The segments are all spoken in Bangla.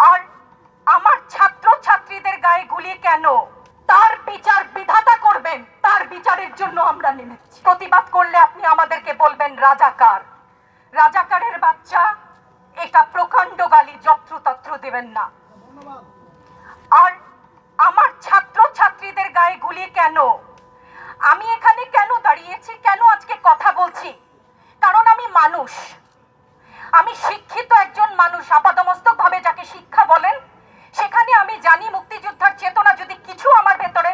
আর আমার ছাত্র ছাত্রীদের গায়ে গুলি কেন, তার বিচার বিধাতা করবেন, তার বিচারের জন্য আমরা নেমেছি। প্রতিবাদ করলে আপনি আমাদেরকে বলবেন রাজাকার, রাজাকারের বাচ্চা, এটা প্রকাণ্ড গালি, যত্রতত্র দেবেন না। আর আমার ছাত্র ছাত্রীদের গায়ে গুলি কেন, আমি এখানে কেন দাঁড়িয়েছি, কেন আজকে কথা বলছি, কারণ আমি মানুষ, আমি শিক্ষিত একজন মানুষ, আপাদমস্তক ভাবে যাকে শিক্ষা বলেন। সেখানে আমি জানি মুক্তিযোদ্ধার চেতনা যদি কিছু আমার ভেতরে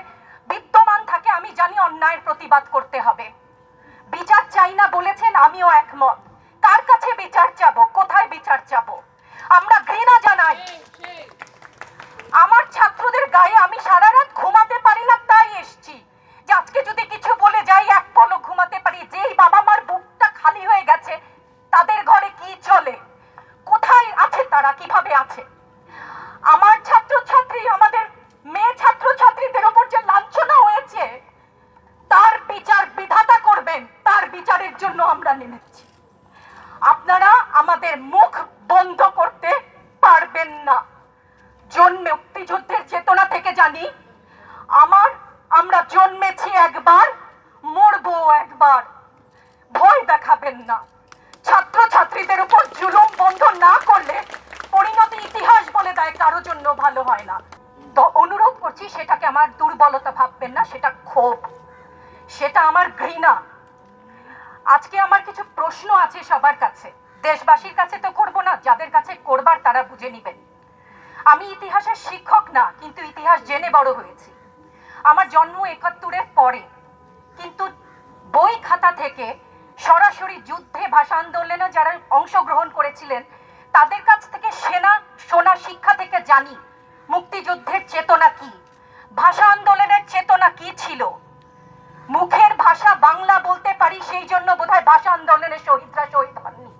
বিদ্যমান থাকে, আমি জানি অন্যায়ের প্রতিবাদ করতে হবে। বিচার চাই না বলেছেন, আমিও একমত। কার কাছে বিচার চাবো, কোথায় বিচার চাবো? আমরা ঘৃণা জানাই। আমার ছাত্রদের গায়ে আমি সারা রাত ঘুমাতে পারি না, তাই এসছি যে আজকে যদি কিছু বলে যাই এক পলক ঘুমাতে পারি। যেই বাবা মার বুকটা খালি হয়ে গেছে, তাদের ঘরে কি চলে, কোথায় আছে তারা, কিভাবে আছে? আমার ছাত্রছাত্রী, আমাদের মেয়ে ছাত্রছাত্রীদের উপর যে লাঞ্ছনা হয়েছে, তার বিচার বিধাতা করবেন, তার বিচারের জন্য আমরা নেমেছি। আপনারা আমাদের মুখ বন্ধ করতে পারবেন না। মুক্তিযুদ্ধের চেতনা থেকে জানি, আমরা জন্মেছি একবার, মরবো একবার। ভয় দেখাবেন না। ছাত্রছাত্রীদের উপর জুলুম বন্ধ না করলে পরিণতি ইতিহাস বলে দেয় কারো জন্য ভালো হয় না। তো অনুরোধ করছি, সেটাকে আমার দুর্বলতা ভাববেন না, সেটা ক্ষোভ, সেটা আমার ঘৃণা। আজকে আমার কিছু প্রশ্ন আছে সবার কাছে, দেশবাসীর কাছে তো করব না, যাদের কাছে করবার তারা বুঝে নেবেন। আমি ইতিহাসের শিক্ষক না, কিন্তু ইতিহাস জেনে বড় হয়েছি। আমার জন্ম ৭১-এর পরে, কিন্তু বই খাতা থেকে সরাসরি যুদ্ধে, ভাষা আন্দোলনে যারা অংশগ্রহণ করেছিলেন তাদের কাছ থেকে শোনা শিক্ষা থেকে জানি মুক্তিযুদ্ধের চেতনা কি, ভাষা আন্দোলনের চেতনা কি ছিল। মুখের ভাষা বাংলা বলতে পারি, সেই জন্য বোধহয় ভাষা আন্দোলনের শহীদরা শহীদ হননি।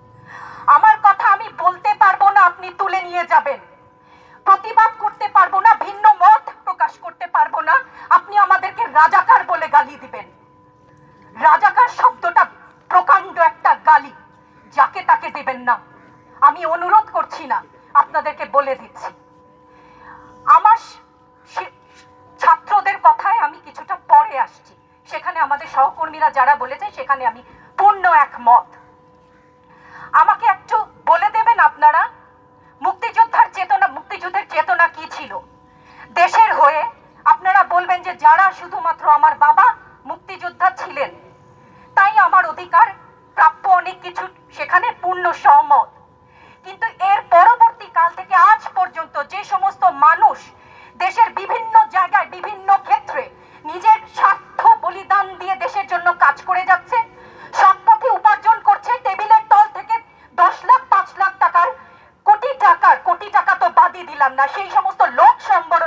আমার কথা আমি বলতে পারবো না, আপনি তুলে নিয়ে যাবেন। প্রতিবাদ করতে পারবো না, ভিন্ন মত প্রকাশ করতে পারবো না, আপনি আমাদেরকে রাজাকার বলে গালি দিবেন। রাজাকার শব্দটা প্রকাণ্ড একটা গালি, যাকে তাকে দেবেন না। আমি অনুরোধ করছি না, আপনাদেরকে বলে দিচ্ছি। আমার ছাত্রদের কথায় আমি কিছুটা পরে আসছি, সেখানে আমাদের সহকর্মীরা যারা বলেছে সেখানে আমি পূর্ণ একমত। আমাকে একটু বলে দেবেন আপনারা, মুক্তিযুদ্ধের চেতনা কি ছিল দেশের হয়ে? আপনারা বলবেন যে যারা শুধুমাত্র আমার বাবা মুক্তিযোদ্ধা ছিলেন তাই আমার অধিকার প্রাপ্য অনেক কিছু, সেখানে পূর্ণ সহমত। কিন্তু এর পরবর্তী কাল থেকে আজ পর্যন্ত যে সমস্ত মানুষ দেশের বিভিন্ন জায়গায় বিভিন্ন ক্ষেত্রে নিজের স্বার্থ বলিদান দিয়ে দেশের জন্য কাজ করে যাচ্ছে, সৎ পথে উপার্জন করছে, টেবিলের তল থেকে 10 লাখ 5 লাখ টাকার কোটি টাকা তো বাদই দিলাম না, সেই সমস্ত লোক সম্বরণ